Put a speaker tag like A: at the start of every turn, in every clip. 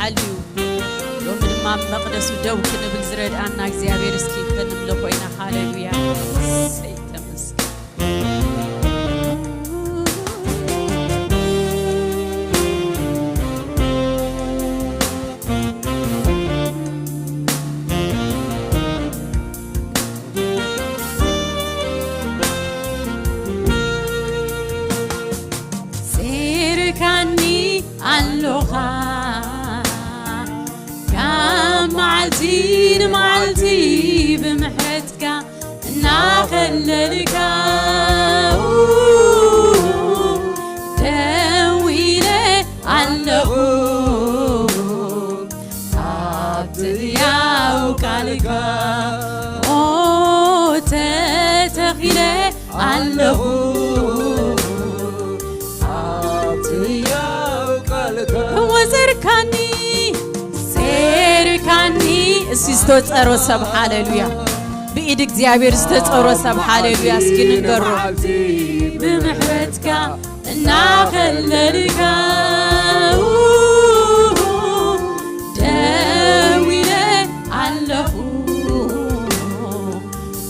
A: حلو يوم ما مقدس ودو كنا بالزرد أنا እግዚአብሔር እስኪ እንምልኮ ኢና ሃሌሉያ سيركني اللغة معلتي بمحرتك ناخللك دويلة علق عبديا وكالك تتخيلة علق عبديا وكالك وزركني سيركني سيستوت أروسب هاليلويا بإيدك زيابير ستوت أروسب هاليلويا سكين نقرب بمحرتك ناخللك دويلة علق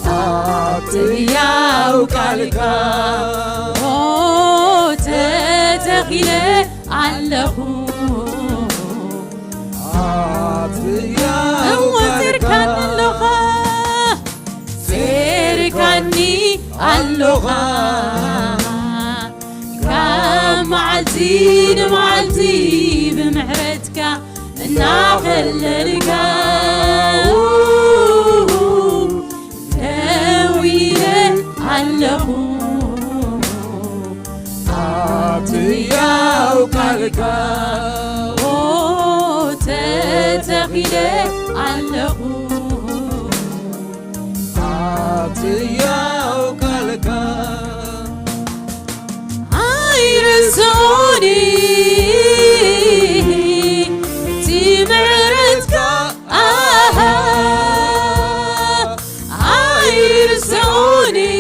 A: عطيا وكالك تتخيلة علق وتركن اللغة سيركني اللغة معلتي بمحرتك ناخللك دويلة علق عطيا وكالك تتخيلة علق عطيا وكالك عيرسوني تمعرتك عيرسوني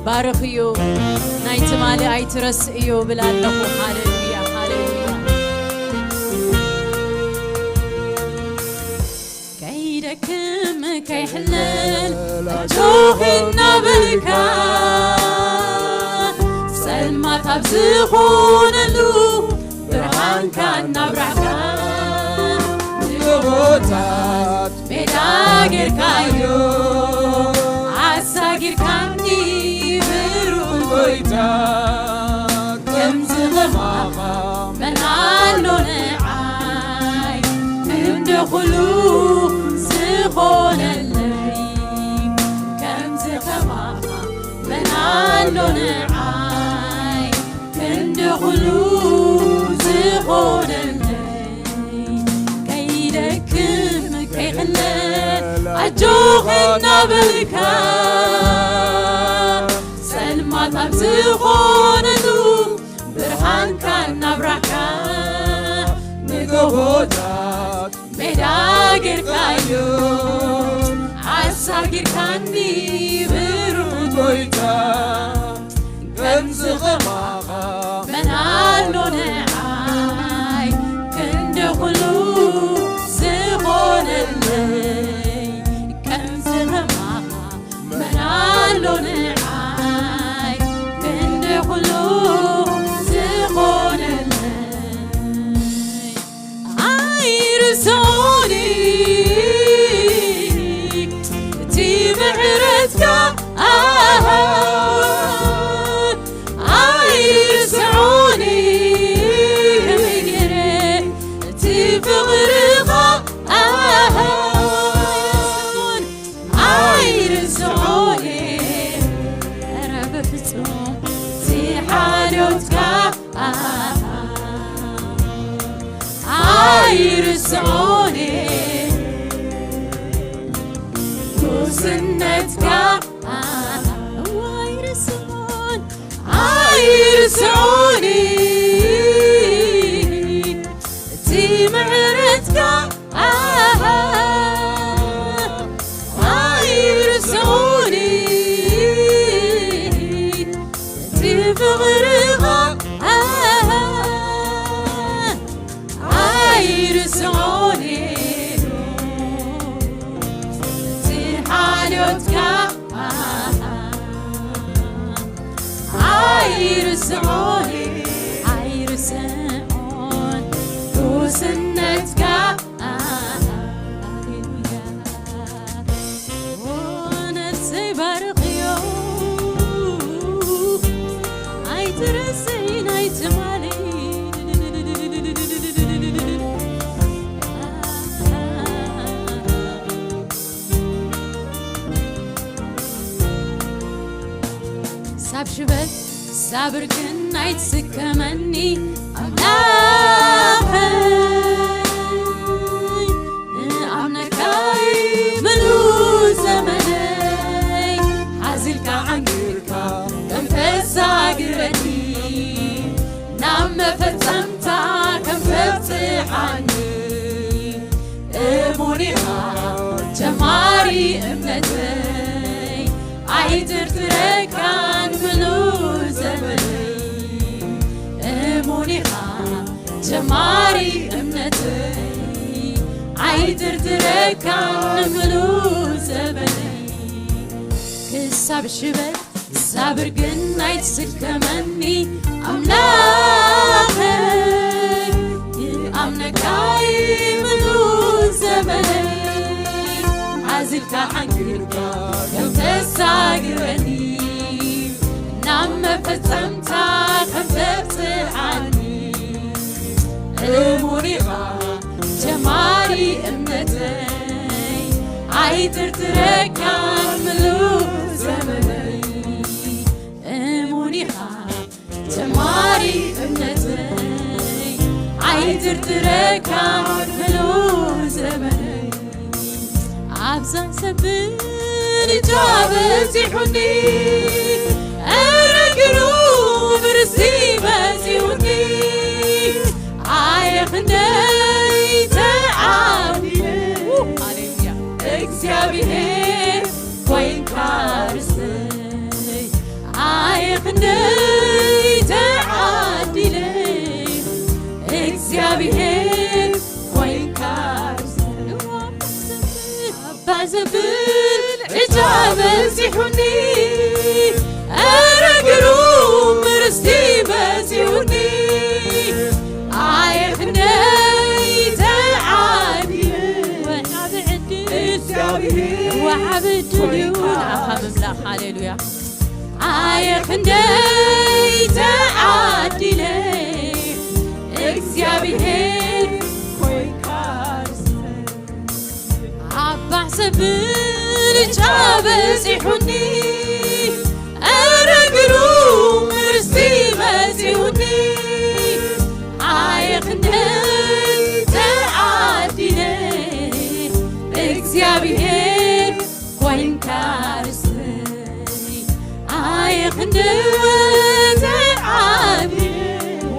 A: بارخيو نايت مالي ايترس ايو بلالله هاليلويا هاليلويا كيدكم كيحلل جوهنا بالكا سلمى تبزخون اللو برهان كان نبرعكا يغوتات ميداقر كايو عساقر كاني كم زغماغا من علو نعاي من دخلو سخون اللي كم زغماغا نعاي كندخلو زخونني كيدكم كيخلل عجوخنا بالكا سلمى طب زخوننو برهان كان نبرحكا نقوهوتات مداقر كايو عساقر كاني برغويتا كنزغ ماغا منالو نعاي كندخلو زغون اللي كنزغ ماغا منالو نعاي كندخلو زغون اللي عيرسوني تي معرتك عيرسوني وسنتك عيرسوني تي معرتك عيرسوني تي بغرغة عيرسوني تي حالتك عيرسوني عيرسون وسنتك ونتسي برقيو عيترسين عيتمالي ساب شبك صابر كن عيتسكمني أملاخي أمنكاي منو زمني حازلك عنقرك كم تساقرني نعم فتمتا كم فتحاني امونيها جماري امنتي عيدر تركان منو زمني امونيها جماري امنتي عيدر تركان منو زمني كساب شبك صابر قن عيتسكمني أملاخي أمنكاي منو زمني عزلك عنقرك كم تساقرني نعم فتمتا كم تفتحاني امونيها جمالي امنتي عيدر تركان ملو زمني امونيها جمالي امنتي عيدر تركان ملو زمني عبزان سبل جابتي حني ارقلو برسي باتي وني عايخني تعابي اكسيابي وين كارسي عايخني تعابي اكسيابي وين كارسي بعزبل إجابة سيحوني أرقلو مرستي بسيوني عايخني تعادي وعبد اليون أخاب ملاح هاليلويا عايخني تعادي لي إكسيابي بعزبل إجابة سيحوني أرقلو እግዚአብሔር ኮይንካ ርስተይ ኣይኽንደወት ዓብይ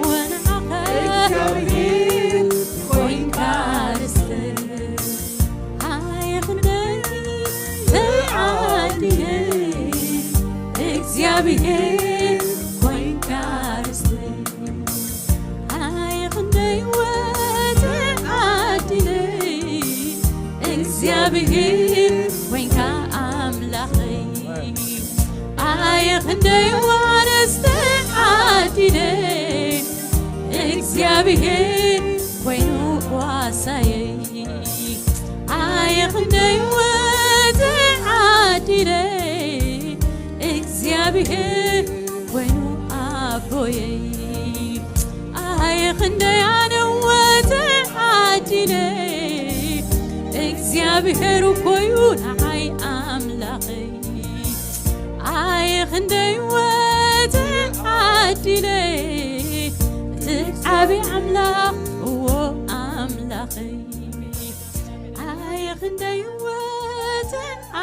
A: ወንዓኸ እግዚአብሔር ኮይንካ ርስተይ ኣይኽንደወት ዓብይ እግዚአብሔር ኮይንካ ርስተይ ኣይኽንደወት ዓብይ እግዚአብሔር ኮይንካ ኣምላኸይ ኣይኽንደወት ዓብይ እግዚአብሔር ኮይኑ ዋሳየይ ኣይኽንደወት ዓብይ እግዚአብሔር ኮይኑ ኣቦየይ ኣይኽንደወት ዓብይ እግዚአብሔር ኮይኑ ንዓይ ኣምላኸይ ኣይኽንደወት ዓብይ ዓብይ ኣምላኽ እዎ ኣምላኸይ ኣይኽንደወት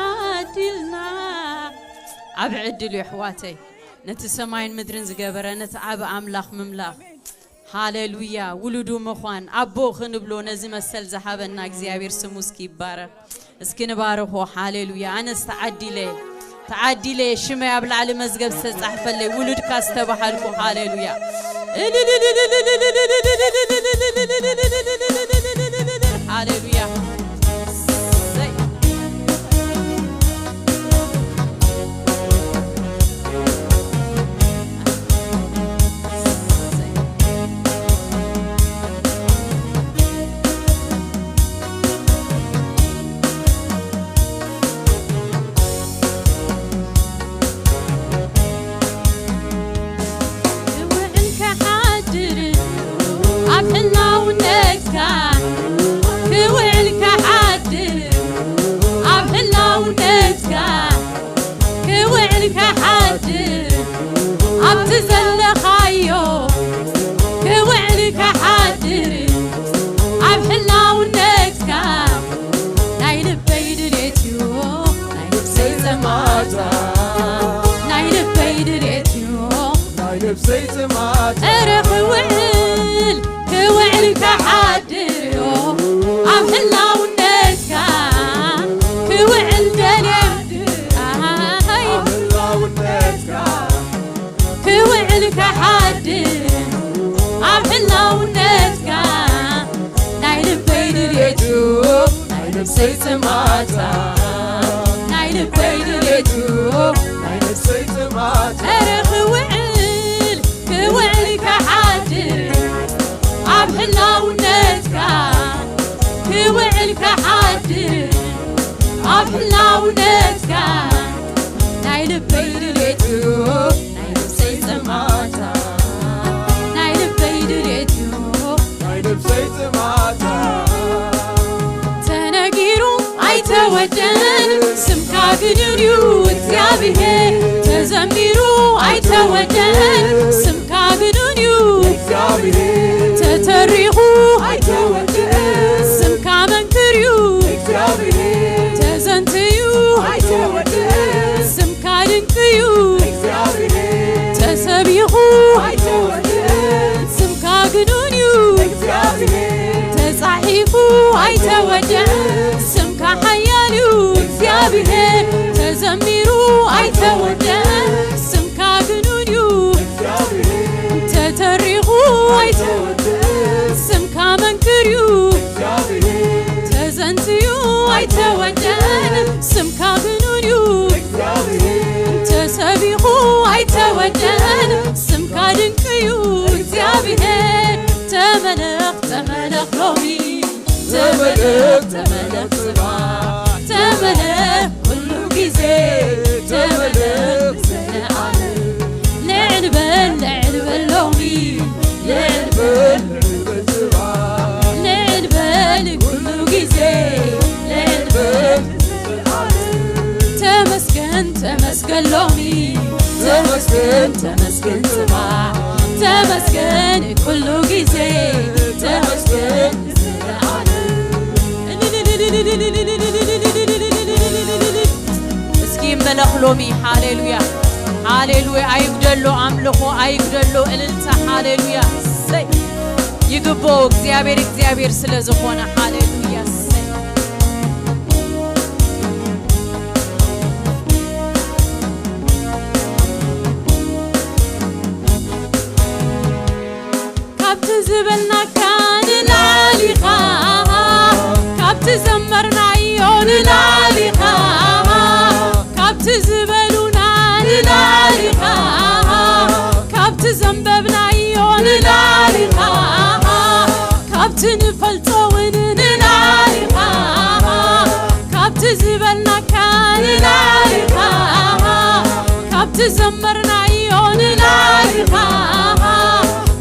A: ዓድልና ኣብ ዕድል ኣሕዋተይ ነቲ ሰማይን ምድርን ዝገበረ ነቲ ዓብ ኣምላኽ ምምላኽ ሃሌሉያ ውሉዱ ምዃን ኣቦ ክንብሎ ነዚ መሰል ዝሃበና እግዚአብሔር ስሙ እስኪ ይባረኽ እስኪ ንባርኾ ሃሌሉያ ኣነስ ተዓዲለ ሽመይ ኣብ ላዕሊ መዝገብ ዝተጻሕፈለይ ውሉድካ ዝተባሃልኩ ሃሌሉያ ሃሌሉያ كوعل كحادر عم حلاونتك كوعل دليل عم حلاونتك كوعل كحادر عم حلاونتك نايل بيدر يجوب نايل بسيت ماتا نايل بيدر يجوب نايل بسيت ماتا كوعل كحادر عم حلاونتك كوعل كحادر عم حلاونتك نايل بيدر يجوب نايل بسيت ماتا نايل بيدر يجوب نايل بسيت ماتا تناقيرو አይተወደን ስምካ ግድርዩ እግዚአብሔር ተዘሚሩ አይተወደን ስምካ ግድርዩ እግዚአብሔር ተተሪኹ አይተወደን ስምካ መንክርዩ እግዚአብሔር ተዘንትዩ አይተወደን ስምካ ድንቅዩ እግዚአብሔር ተሰቢኹ አይተወደን ስምካ ግድርዩ እግዚአብሔር ተጻሒፉ አይተወደን ስምካ ሓያልዩ እግዚአብሔር ተዘሚሩ አይተወደን ስምካ ግኑንዩ እግዚአብሔር ተተሪኹ አይተወደን ስምካ መንክርዩ እግዚአብሔር ተዘንትዩ አይተወደን ስምካ ግኑንዩ እግዚአብሔር ተሰቢኹ አይተወደን ስምካ ድንቅዩ እግዚአብሔር ተመለኽ ተመለኽ ሎሚ ተመለኽ ተመለኽ ጽባሕ ተመለኽ ኩሉ ጊዜ ተመለኽ ዘለዓለም ልዕል በል ሎሚ ልዕል በል ጽባሕ ልዕል በል ኩሉ ጊዜ ልዕል በል ተመስገን ተመስገን ሎሚ ተመስገን ተመስገን ጽባሕ ተመስገን ኩሉ ጊዜ ተመስገን ዘለዓለም ملخلومي هاليلويا هاليلويا أيقدلو أملخو أيقدلو إللتا هاليلويا سي يقبو እግዚአብሔር ስለዝኾነ هاليلويا سي كابت زبلنا كان لاليخا كابت زمرنا يون لاليخا كابت زبلونا لاليخا كابت زنببنا يون لاليخا كابت نفلطون لاليخا كابت زبلنا كان لاليخا كابت زمرنا يون لاليخا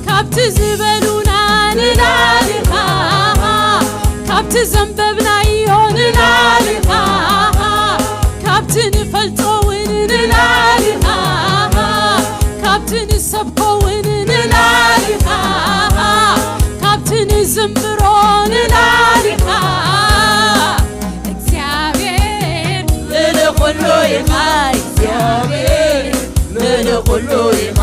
A: كابت زبلونا لاليخا كابت زنببنا يون لاليخا كابت نفلطون لاليخا كابت نسبكون لاليخا كابت نزمرون لاليخا እግዚአብሔር ለሁሉ ይማ እግዚአብሔር ለሁሉ ይማ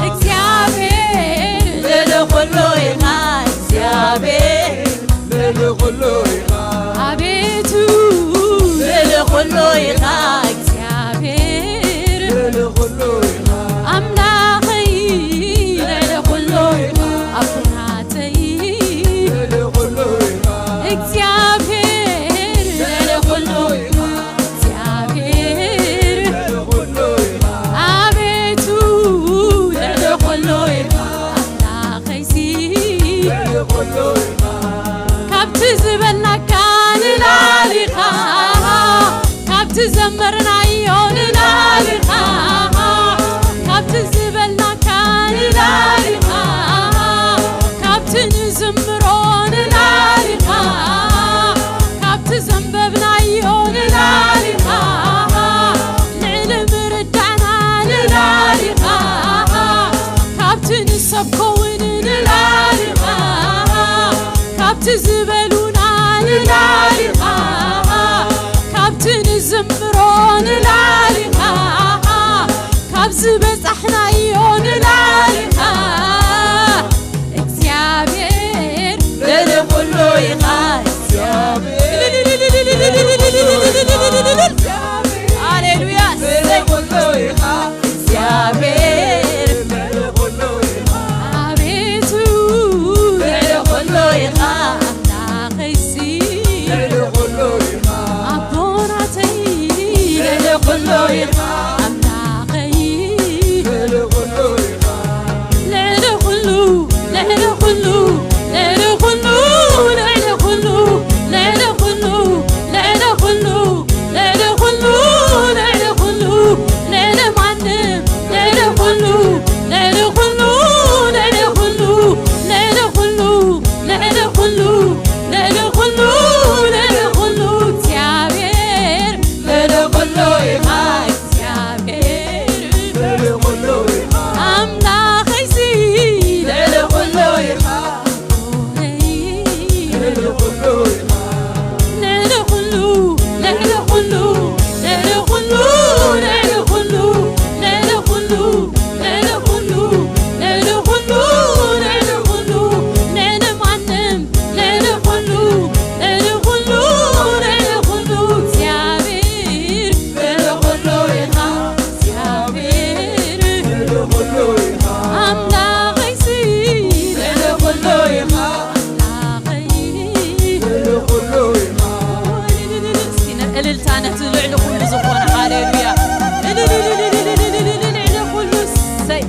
A: እግዚአብሔር ለሁሉ ይማ እግዚአብሔር ለሁሉ ይማ አቤቱ ለሁሉ ይማ እግዚአብሔር ለሁሉ ይማ አምላኸይ ለሁሉ ይማ አፍናተይ ለሁሉ ይማ እግዚአብሔር ለሁሉ ይማ እግዚአብሔር ለሁሉ ይማ አቤቱ ለሁሉ ይማ አምላኸይ ለሁሉ ይማ ካብቲ ዝበልና ካን ላሊኻ ካብቲ ዘመርና ዮን ላሊኻ ካብቲ ዝበልና ካን ላሊኻ ካብቲ ንዝምሮን ላሊኻ ካብቲ ዘንበብና ዮን ላሊኻ ልዕሊ ምርዳዕና ላሊኻ ካብቲ ንሰብኮውን ላሊኻ ካብቲ ዝበሉና ላሊኻ ካብቲ ንዝምሮን ላሊኻ ካብ ዝበፃሕና ዮን ላሊኻ እግዚአብሔር ለሁሉ ይኻ ሃሌሉያ ለሁሉ ይኻ እግዚአብሔር ለሁሉ ይኻ አቤቱ ለሁሉ ይኻ አምላኸይሲ ለሁሉ ይኻ አቦናተይ ለሁሉ ይኻ አምላኸይ ለሁሉ ይኻ ለሁሉ ለሁሉ ለሁሉ ለሁሉ ለሁሉ ለሁሉ ለሁሉ ለሁሉ ለማንም ለሁሉ ለሁሉ ለሁሉ ለሁሉ ለሁሉ ለሁሉ ለሁሉ እግዚአብሔር ለሁሉ ይኻ እግዚአብሔር ለሁሉ ይኻ አምላኸይሲ ለሁሉ ይኻ ለሁሉ ይኻ ለሁሉ ለሁሉ ለሁሉ ለሁሉ ለሁሉ ለሁሉ ለሁሉ ለሁሉ ለማንም ለሁሉ ለሁሉ ለሁሉ እግዚአብሔር ለሁሉ ይኻ እግዚአብሔር ለሁሉ ይኻ አምላኸይሲ ለሁሉ ይኻ አምላኸይ ለሁሉ ይኻ እልልታ ነቲ ልዕሊ ኩሉ ዝኾነ ሃሌሉያ ልዕሊ ኩሉ ሰይ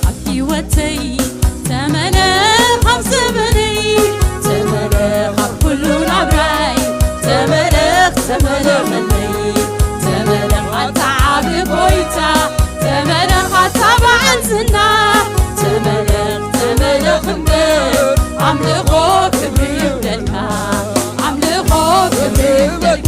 A: ኣብ ሕይወተይ ተመለኽ ኣብ ዘመነይ ተመለኽ ኣብ ኩሉ ናብራይ ተመለኽ ተመለኸለይ ተመለኽ ኣታ ዓብ ጎይታ ተመለኽ ኣታ በዓል ዝና ተመለኽ ተመለኽ እምበር ኣምልኾ ክብሪ ይብለልካ ኣምልኾ ክብሪ ይብለልካ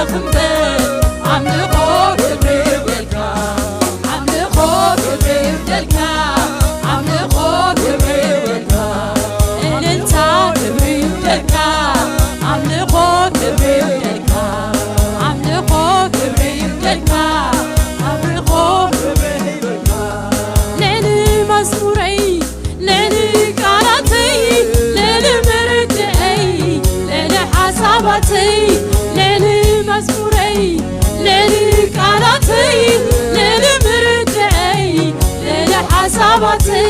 A: خمبل عملقو كبري بدلكا عملقو كبري بدلكا عملقو كبري بدلكا إلنتا كبري بدلكا عملقو كبري بدلكا عملقو كبري بدلكا عملقو كبري بدلكا ليلي مزموري ليلي قراتي ليلي مردعي ليلي حساباتي ليلي مزموري ليلي قراتي ليلي مردعي ليلي حساباتي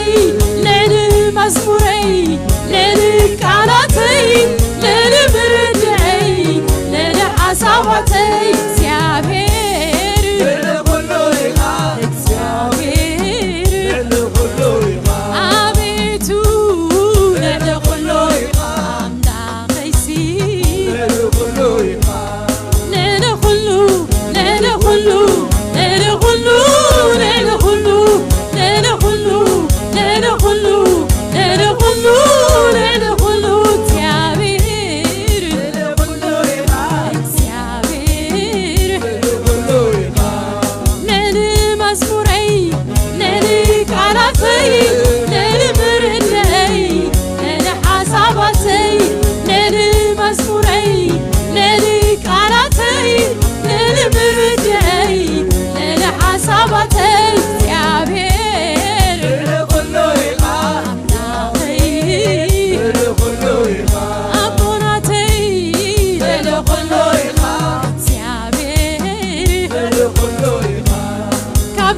A: ليلي مزموري ليلي قراتي ليلي مردعي ليلي حساباتي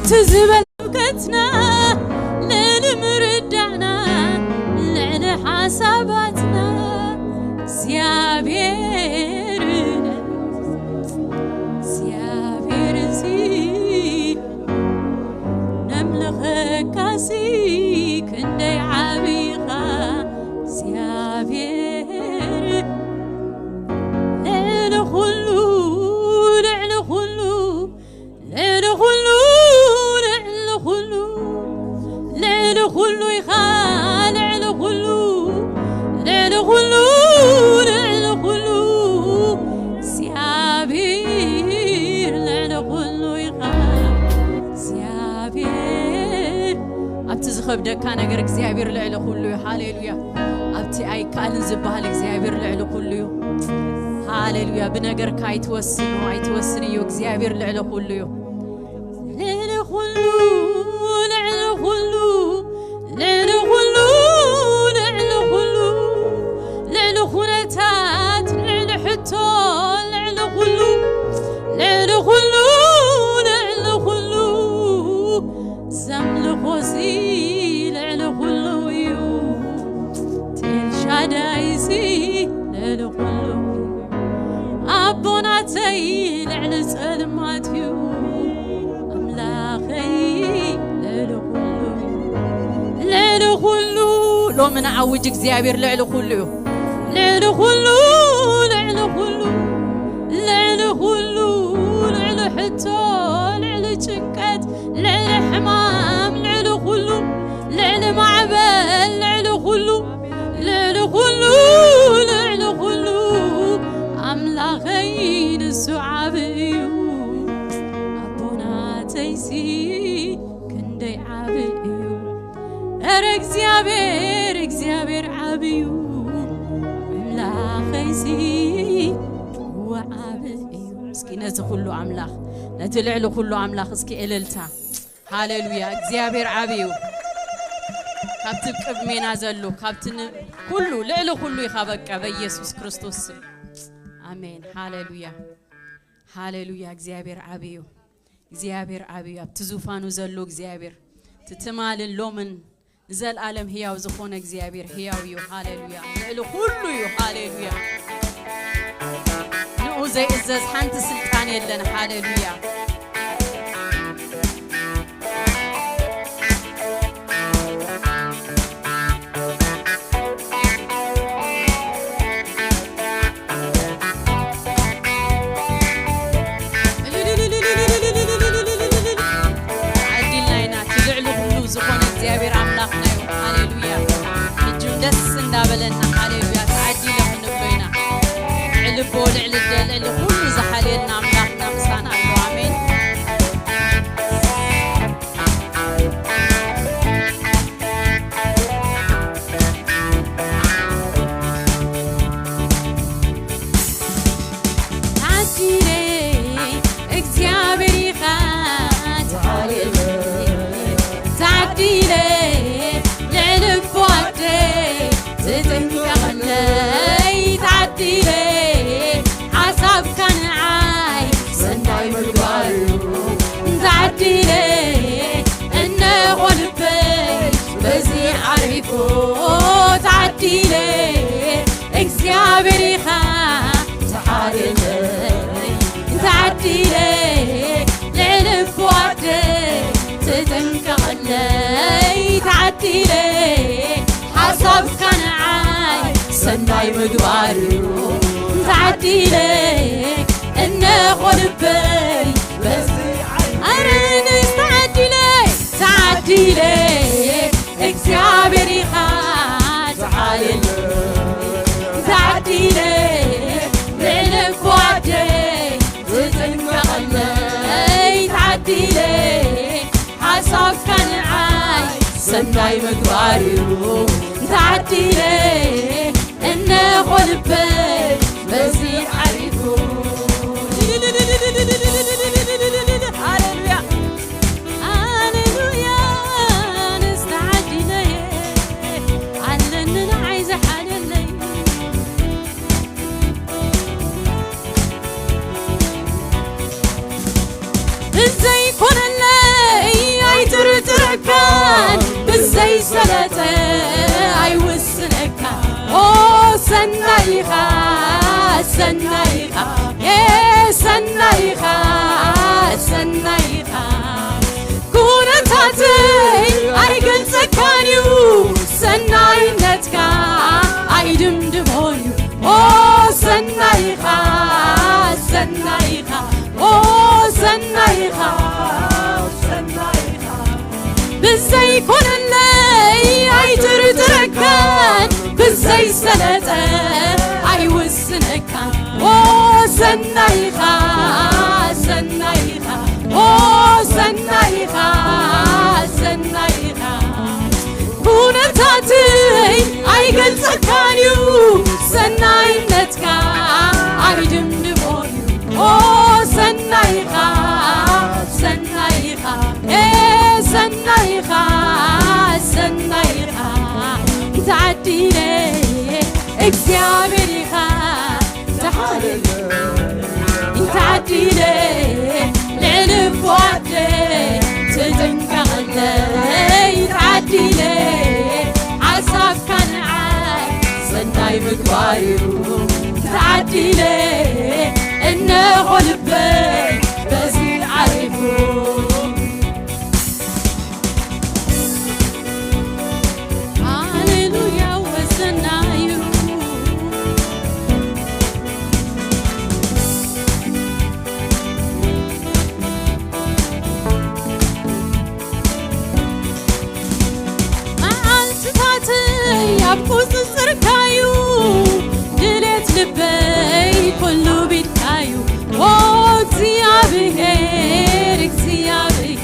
A: تزبل بكتنا لنمردعنا لعن حساباتنا سيابير سيابير زي نملخ كاسي كندي عبيخا سيابير لعن خلو لعن خلو لعن خلو خلو يخال على خلو على خلو على خلو سيابير على خلو يخال سيابير أبتزخب دكان أجرك سيابير على خلو هاليلويا أبتي أي كان زبالك سيابير على خلو هاليلويا بنجرك هيتوسنوا هيتوسنيو سيابير على خلو على خلو على خلو ليلو خلو ليلو خلو ليلو خلتات ليلو حتو ليلو خلو ليلو خلو ليلو خلو زمل خوزي ليلو خلو يو تل شادايزي ليلو خلو أبوناتي ليلو سلماتيو أملاخي ليلو ليلو خلو لو من عوج اغزابير ليلو خلو ليلو خلو ليلو خلو ليلو خلو ليلو حتو ليلو شكت ليلو حمام ليلو خلو ليلو معبل ليلو خلو ليلو خلو ليلو خلو أملاخين السعابيو أبونا تيسي كندي عابيو እግዚአብሔር እግዚአብሔር ዓብዩ አምላኸይሲ ወዓብዩ እስኪ ነቲ ኩሉ አምላኽ ነቲ ልዕሊ ኩሉ አምላኽ እስኪ እልልታ ሃሌሉያ እግዚአብሔር ዓብዩ ካብቲ ቅድሜና ዘሎ ካብቲ ኩሉ ልዕሊ ኩሉ ይኸበቀ በኢየሱስ ክርስቶስ አሜን ሃሌሉያ ሃሌሉያ እግዚአብሔር ዓብዩ እግዚአብሔር ዓብዩ ኣብቲ ዙፋኑ ዘሎ እግዚአብሔር ትትማልን ሎምን زال عالم هياو زخون እግዚአብሔር هياو يو هاليلويا لعلو كله يو هاليلويا نو زي إزاز حنت سلطان يلنا هاليلويا دس እንዳበለና ሃሌሉያ ተዓዲ ለምን ብለና ዕልቦ ልዕል ደል ዕል ሁሉ ዝሓለልና عرفو تعديلي اكزيابري تعالي تعديلي لعنف وعدي تتنكغلي تعديلي حسب كان عاي سناي مقبارو تعديلي انه قلبي بس أرنس تعديلي اكزيابري تعالي تعديلي لعنف وعدي تتنكغلي تعديلي حسب كان عاي سناي مقبارو تعديلي إنه قلبي بزي عرفو هاليلويا هاليلويا نستعديلي علننا عايزة حالي ازاي يكون اللي يتركان ازاي سنتي ايوسنكا او سنايخا سنايخا يا سنايخا سنايخا كونتاتي ايقل سكانيو سناينتكا ايدمدمونيو او سنايخا سنايخا او سنايخا سنايخا بزي يكون اللي يتركان بزي سنته ايوسنكا او سنايخا سنايخا او سنايخا سنايخا كونتاتي ايقل سكانيو سناينتكا ايدمدمونيو او سنايخا سنايخا ايه سنايخا سنايخا تعديلي اكزيابري تعالي تعديلي لعنف وعدي تتنكغلي تعديلي عصاب كان عاي سناي مقبارو تعديلي إنه قلبي بزي عرفو هاليلويا وسنايو معالتاتي يبقوز الزركايو دلت لبي كله بيتكايو او اكزيابري اكزيابري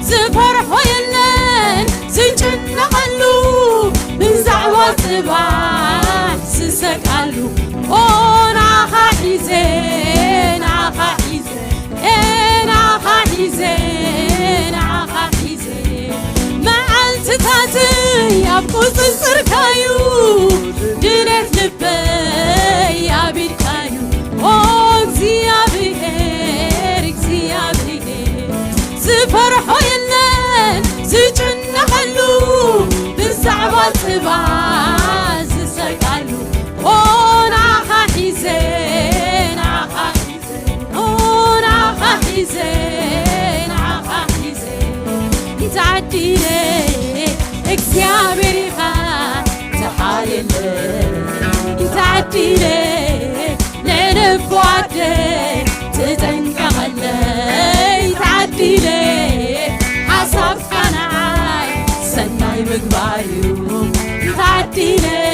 A: زفرحو يلن زنجنقلو من زعوة صباح سسكالو او ناخا حيزين ناخا حيزين ايه ناخا حيزين ناخا حيزين معالتاتي يبقوز الزركايو دلت لبي يا بيركايو او اكزيابري اكزيابري زفرحو يلن زجنقلو بالزعوة صباح سسكالو او ناخا حيزين ناخا حيزين او ناخا حيزين ناخا حيزين تعديلي اكزيابري تعالي تعديلي لعنف وعدي تتنكغلي تعديلي حسب كان عاي سناي مقبارو تعديلي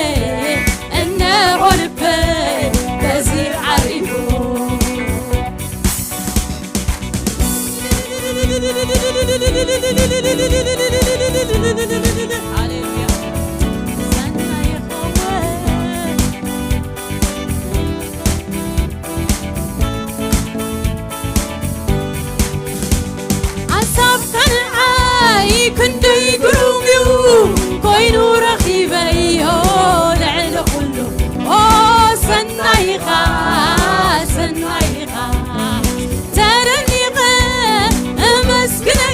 A: إنه قلبي بزي عرفو هاليلويا عصاب كان عاي كندي قلوبيو كوينو رخيبيو لعل كله او سنايخا سنايخا ترنيقه مسكنه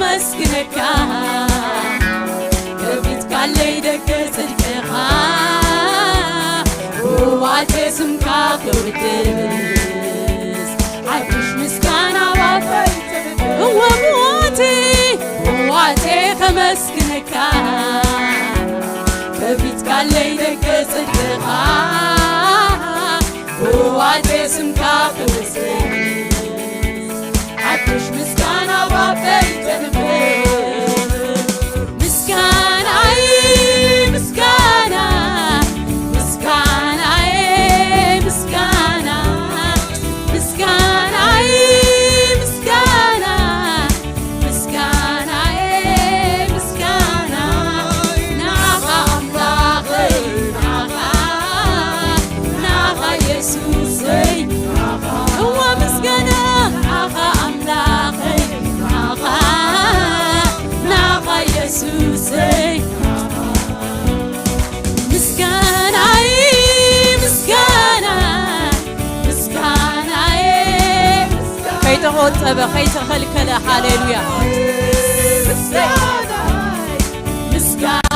A: مسكنك كبيت قالي دك صدقك وعتسمك قدس عايش مسكانة وفيت هو موتي وعتيخ مسكنك كبيت قالي دك صدقك وعتسمك قدس عايش مسكانة وفيت طبا خيت خلكلا هاليلويا مسكانا مسكانا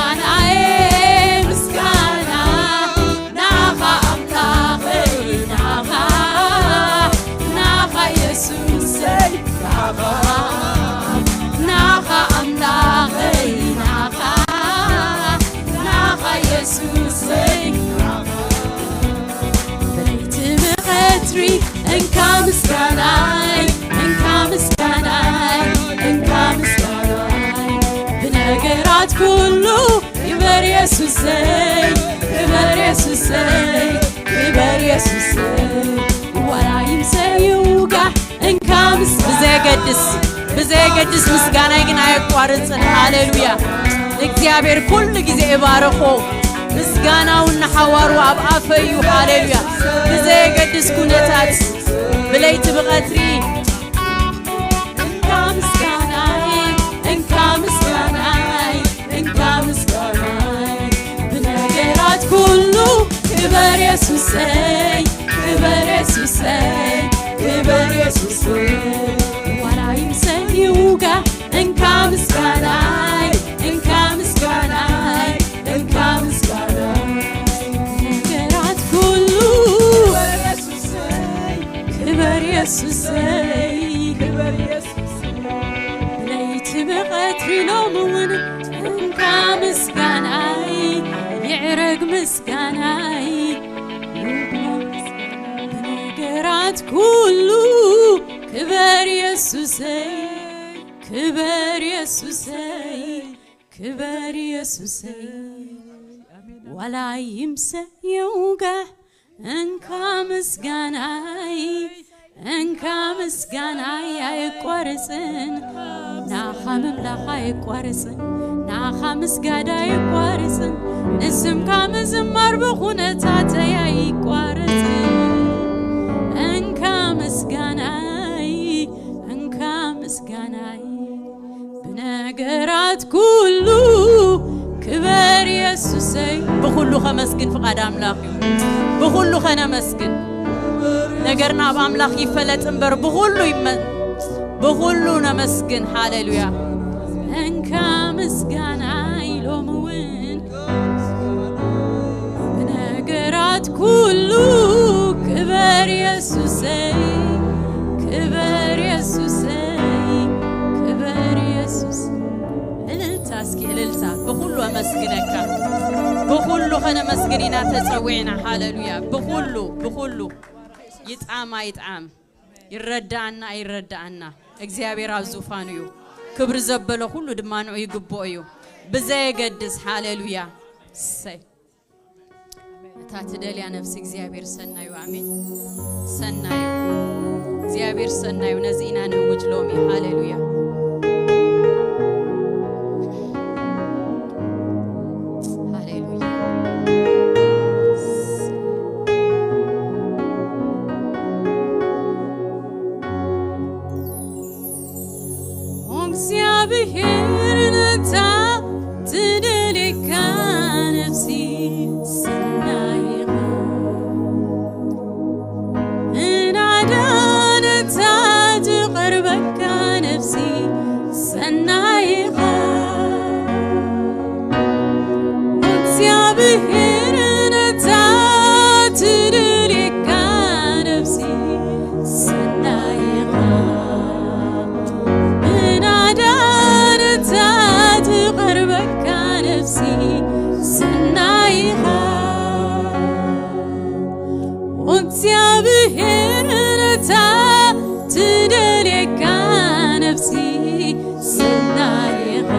A: ناخا أملاخي ناخا يسوس ناخا أملاخي ناخا يسوس بليت مغتري انك مسكاناي بنقرات كله يبر يسوسي يبر يسوسي يبر يسوسي ولا يمسي يوقع انكامس بزي قدس مسقانا يقنا يقوارنسن هاليلويا لكتيابير كل جزء يبارخو مسقانا ونحوارو أبقافيو هاليلويا بزي قدس كونتات بليت بغتري كله كبر يسوسي كبر يسوسي كبر يسوسي ولا يمسي يوقع انك مسكاناي انك مسكاناي انك مسكاناي نقرات كله كبر يسوسي كبر يسوسي ليت بغتري لو من انك مسكاناي يعرق مسكاناي بنقرات كله كبر يسوسي كبر يسوسي كبر يسوسي ولا يمسى يوقع انك مسكاناي انك مسكاناي يقورسن ناخا مملاخا يقورسن ناخا مسقادا يقورسن نسم كام زمار بخونتاتا يقورسن انك مسكاناي انك مسكاناي بنقرات كله كبر يسوسي بخلو خمسكن فقاد أملاخي بخلو خنا مسكن نقرنا بأملاخ يفلت انبر بخلو يمن بخلو نمسكن هاليلويا انك مسكاناي لو موين بنقرات كله كبر يسوسي كبر يسوسي كبر يسوسي إللتا اسكي إللتا بخلو أمسكنك بخلو خنا مسكنينا تسوينا هاليلويا بخلو يتعام يردعنا يردعنا እግዚአብሔር አዙፋኑ እዩ ክብር ዘበለ ሁሉ ድማኑ ይግቦዩ በዘይ ገድስ ሃሌሉያ ሰይ ታትደልያ ነፍስ እግዚአብሔር ሰናዩ አሜን ሰናዩ እግዚአብሔር ሰናዩ ነዚና ነው ወጅሎሚ ሃሌሉያ እግዚአብሔር ነታ ትደልካ ነፍሲ ሰናይኻ እናዳነታ ትቐርበካ ነፍሲ ሰናይኻ እግዚአብሔር ነታ ትደልካ ነፍሲ ሰናይኻ እናዳነታ ትቐርበካ ነፍሲ ሰናይኻ እግዚአብሔር ነታ ትደልካ ነፍሲ ሰናይኻ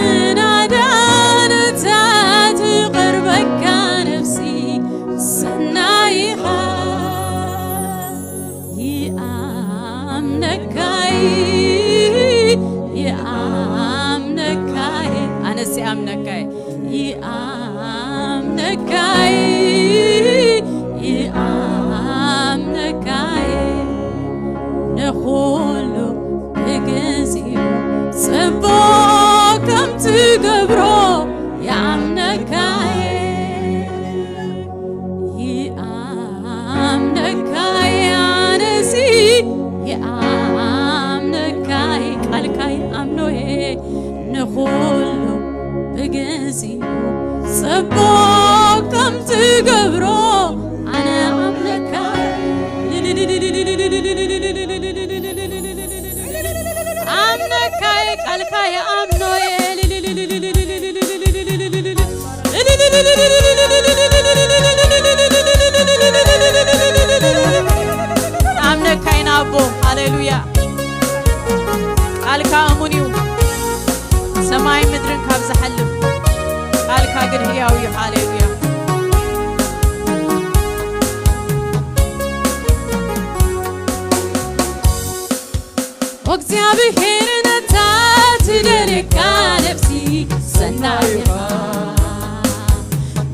A: እናዳነታ ትቐርበካ ነፍሲ ሰናይኻ ይኣምነካይ ኣነስ ይኣምነካይ ይኣምነካይ ንኹሉ ብግዚኡ ጽቡቕ ከም ትገብሮ ይኣምነካይ ይኣምነካይ ኣነሲ ይኣምነካይ ቃልካይ ኣምኖዬ ንኹሉ ብግዚኡ ጽቡቕ ከም ትገብሮ ኣነ ኣምነካይ ኣምነካይ ቃልካይ ኣምኖዬ ኣምነካይ ናቦ ሃሌሉያ ቃልካ እሙን እዩ ሰማይ ምድርን ካብ ዝሓልፍ ቃልካ ግን ሕያው እዩ ሃሌሉያ እግዚአብሔር ነታ ትደልካ ነፍሲ ሰናይኻ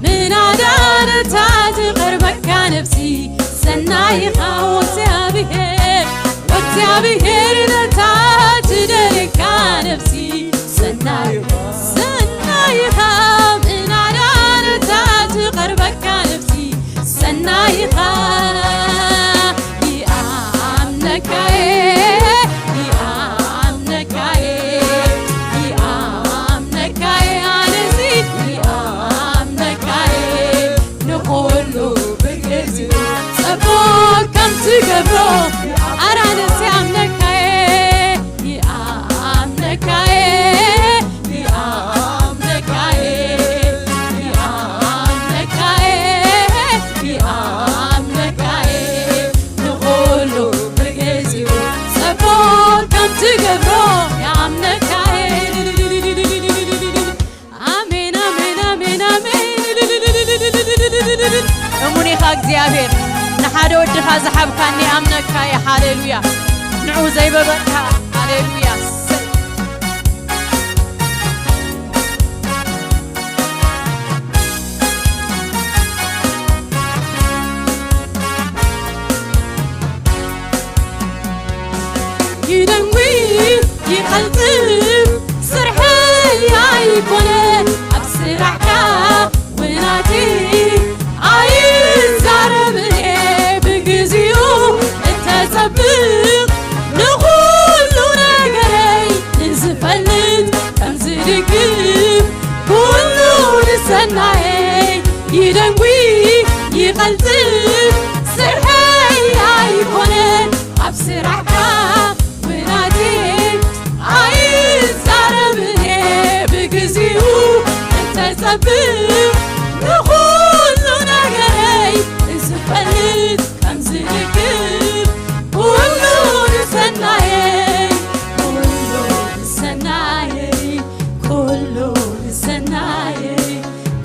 A: ምናዳነታ ትቐርበካ ነፍሲ ሰናይኻ እግዚአብሔር ነታ ትደልካ ነፍሲ ሰናይኻ ምናዳነታ ትቐርበካ ነፍሲ ሰናይኻ ይኣምነካይ ትገብሮ ኣራነስ ይኣምነካይ ይኣምነካይ ይኣምነካይ ይኣምነካይ ይኣምነካይ ንኹሉ ብግዚኡ ጽቡቕ ከም ትገብሮ ይኣምነካይ ኣሜን ኣሜን ኣሜን ኣሜን እሙን ኢኻ እግዚአብሔር ንሓደ ወድኻ ዝሓብካኒ ኣምነካይ ሃሌሉያ ንዑ ዘይበበቕካ ሃሌሉያ ይደንጉ ይቐልጥፍ ስርሐይ ኣይኮነን ኣብ ስራሕካ ውናቲ ኣይዛረብን ብግዚኡ እተጸብቕ ንኹሉ ነገረይ ንዝፈልጥ ከም ዝድግፍ ኩሉ ንሰናየይ ይደንጉ ይቐልጥፍ ስርሐይ ኣይኮነን ኣብ ስራሕካ ውናቲ ኣይዛረብን ብግዚኡ እተጸብቕ ንኹሉ ነገረይ ንዝፈልጥ ከም ዝድግፍ ኩሉ ንሰናየይ ኩሉ ንሰናየይ ኩሉ ንሰናየይ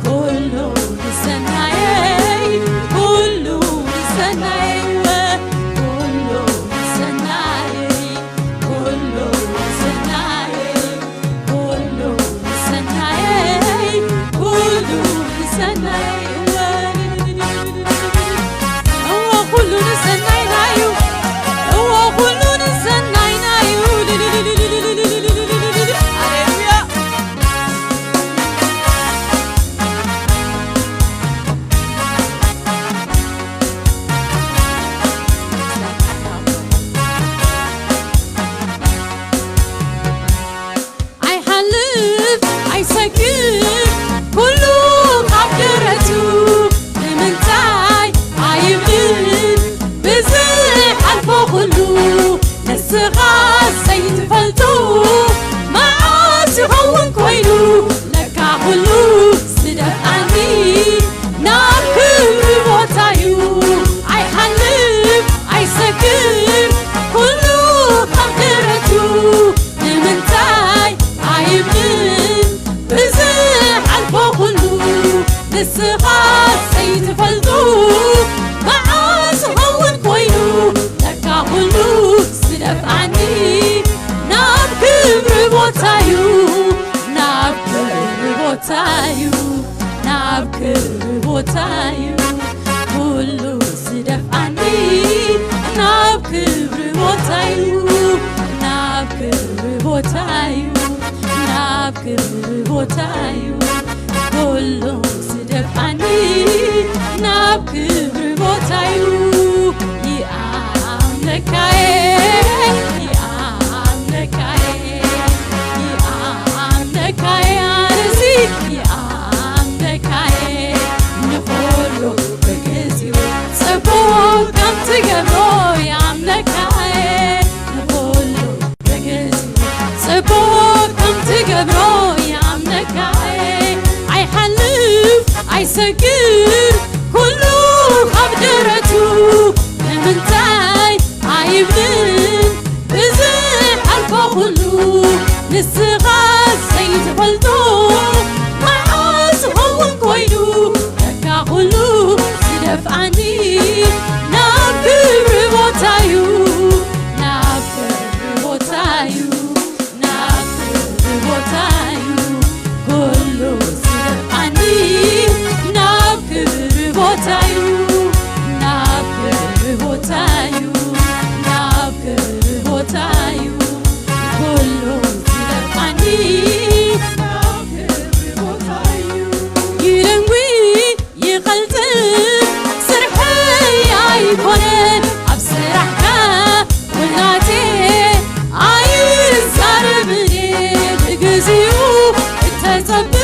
A: ኩሉ ንሰናየይ ኩሉ نسخات سيتفلتو معاس يخون كوينو لكا كلو سدف عني ناب كبر بوتايو اي حلف اي سكر كلو قدرتو نمنتاي عيبن بزح عالفو كلو نسخات سيتفلتو معاس يخون كوينو لكا كلو سدف عني ناب كبر بوتايو ناب كبر بوتايو ناب كبر بوتايو كلو سدف عني ناب كبر بوتايو ناب كبر بوتايو ناب كبر بوتايو كلو سدف عني ناب كبر بوتايو سكر كله خبدرتو لمنتاي عيبن بزح عالفو كلو نسخات سيتفلتو معاس يخون كوينو لكا كلو سدف عني ناب كبر بوتايو ناب كبر بوتايو ناب كبر بوتايو كلو سدف عني ناب كبر بوتايو ناب كبر بوتايو ناب كبر بوتايو كلو سدف عني ناب كبر بوتايو يلنوي يقلتم سرحي عيبونن عبسرحكا ولاتي عايز زاربني بقزيو التزبق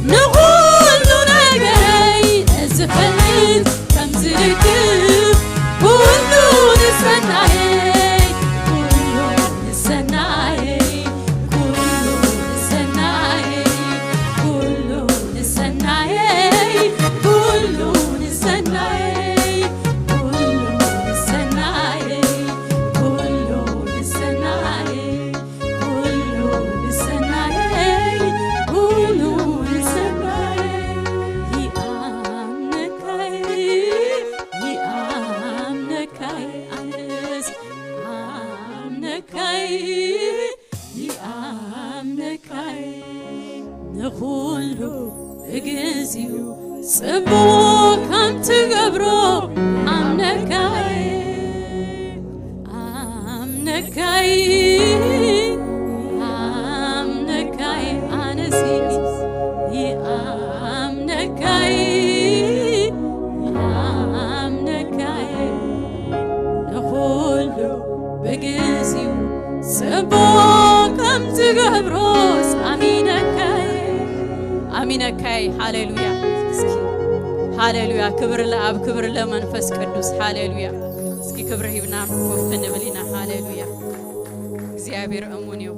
A: نغولو نقري ازفلت كم زركب كلو نسناي كلو نسناي كلو نسناي كلو نسناي كلو نسناي كلو نسناي كلو نسناي كلو نسناي كلو نسناي يأمنكاي أنس يأمنكاي نقولو بجزيو سبو كم تقبرو أمنكاي أمنكاي أمنكاي أنسي يأمنكاي أمنكاي نقولو بجزيو سبو كم تقبروس أمينكاي أمينكاي هاليلويا هاليلويا كبر لأب كبر لمنفس قدوس هاليلويا اسكي كبر هيبنا كوف نبلينا هاليلويا እግዚአብሔር እሙን ይው